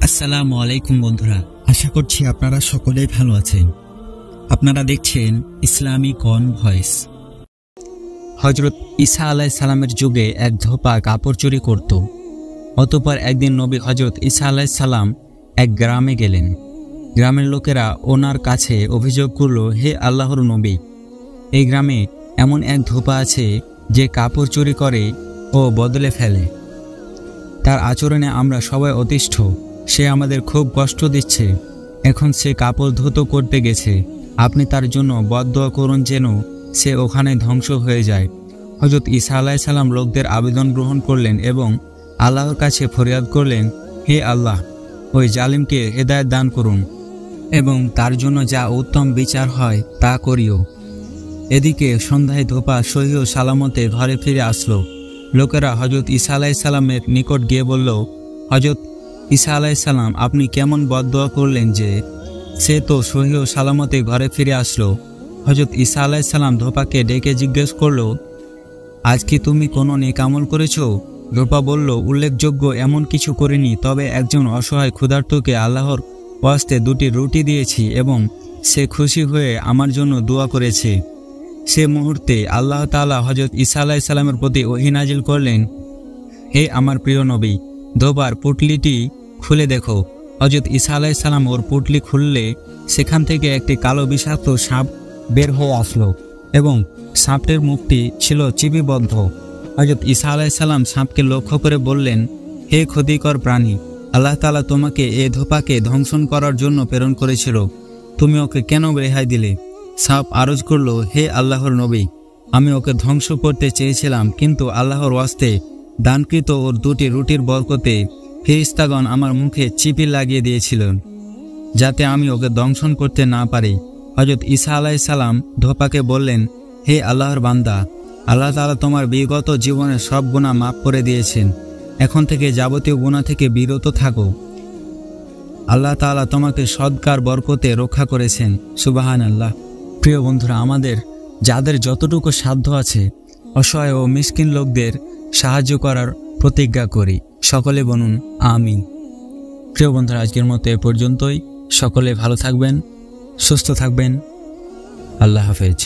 আসসালামু আলাইকুম বন্ধুরা, আশা করছি আপনারা সকলেই ভালো আছেন। আপনারা দেখছেন ইসলামিক অন ভয়েস। হযরত ঈসা আলাইহিস সালামের যুগে এক ধোপা কাপড় চুরি করত। অতঃপর একদিন নবী হযরত ঈসা আলাইহিস সালাম এক গ্রামে গেলেন। গ্রামের লোকেরা ওনার কাছে অভিযোগ করল, হে আল্লাহর নবী, এই গ্রামে এমন এক ধোপা আছে যে কাপড় চুরি করে ও বদলে ফেলে। তার আচরণে আমরা সবাই অতিষ্ঠ। সে আমাদের খুব কষ্ট দিচ্ছে। এখন সে কাপড় ধুতো করতে গেছে। আপনি তার জন্য বদদোয়া করুন যেন সে ওখানে ধ্বংস হয়ে যায়। হযরত ঈসা আলাইহিস সালাম লোকদের আবেদন গ্রহণ করলেন এবং আল্লাহর কাছে ফরিয়াদ করলেন, হে আল্লাহ, ওই জালিমকে হেদায়েত দান করুন এবং তার জন্য যা উত্তম বিচার হয় তা করিও। এদিকে সন্ধ্যায় ধোপা সহিহ সালামতে ঘরে ফিরে আসলো। লোকেরা হযরত ঈসা আলাইহিস সালামের নিকট গিয়ে বলল, হযরত ঈসা আলাইহিস সালাম, আপনি কেমন বদদোয়া করলেন যে সে তো সহিহ সালামতে ঘরে ফিরে আসলো। হযরত ঈসা আলাইহিস সালাম ধোপাকে ডেকে জিজ্ঞেস করল, আজ কি তুমি কোনো নেক আমল করেছ? ধোপা বলল, উল্লেখযোগ্য এমন কিছু করিনি, তবে একজন অসহায় ক্ষুধার্তকে আল্লাহর ওয়াস্তে 2টি রুটি দিয়েছি এবং সে খুশি হয়ে আমার জন্য দোয়া করেছে। সে মুহূর্তে আল্লাহ তাআলা হযরত ঈসা আলাইহিস সালামের প্রতি ওহী নাজিল করলেন, হে আমার প্রিয় নবী, ধোপার পুটলিটি খুলে দেখো। হযরত ঈসা আলাইহিস সালাম ওর পুটলি খুললে সেখান থেকে একটি কালো বিষাক্ত সাপ বের হয়ে আসলো এবং সাপটির মুখটি ছিল চিপিবদ্ধ। হযরত ঈসা আলাইহিস সালাম সাপকে লক্ষ্য করে বললেন, হে ক্ষতিকর প্রাণী, আল্লাহ তাআলা তোমাকে এ ধোপাকে ধ্বংসন করার জন্য প্রেরণ করেছিল, তুমি ওকে কেন রেহাই দিলে? সাপ আরজ করল, হে আল্লাহর নবী, আমি ওকে ধ্বংস করতে চেয়েছিলাম, কিন্তু আল্লাহর ওয়াস্তে দানকৃত ওর 2টি রুটির বরকতে ফেরেশতাগণ আমার মুখে চিপি লাগিয়ে দিয়েছিলেন যাতে আমি ওকে দংশন করতে না পারি। হযরত ঈসা আলাইহিস সালাম ধোপাকে বললেন, হে আল্লাহর বান্দা, আল্লাহ তাআলা তোমার বিগত জীবনের সব গুনাহ মাফ করে দিয়েছেন। এখন থেকে যাবতীয় গুনাহ থেকে বিরত থাকো। আল্লাহ তাআলা তোমাকে সদকার বরকতে রক্ষা করেছেন। সুবহানাল্লাহ। প্রিয় বন্ধুরা, আমাদের যাদের যতটুকু সাধ্য আছে অসহায় ও মিসকিন লোকদের সাহায্য করার প্রতিজ্ঞা করি। সকলে বলুন আমিন। প্রিয় বন্ধুরা, আজকের মতো এ পর্যন্তই। সকলে ভালো থাকবেন, সুস্থ থাকবেন। আল্লাহ হাফেজ।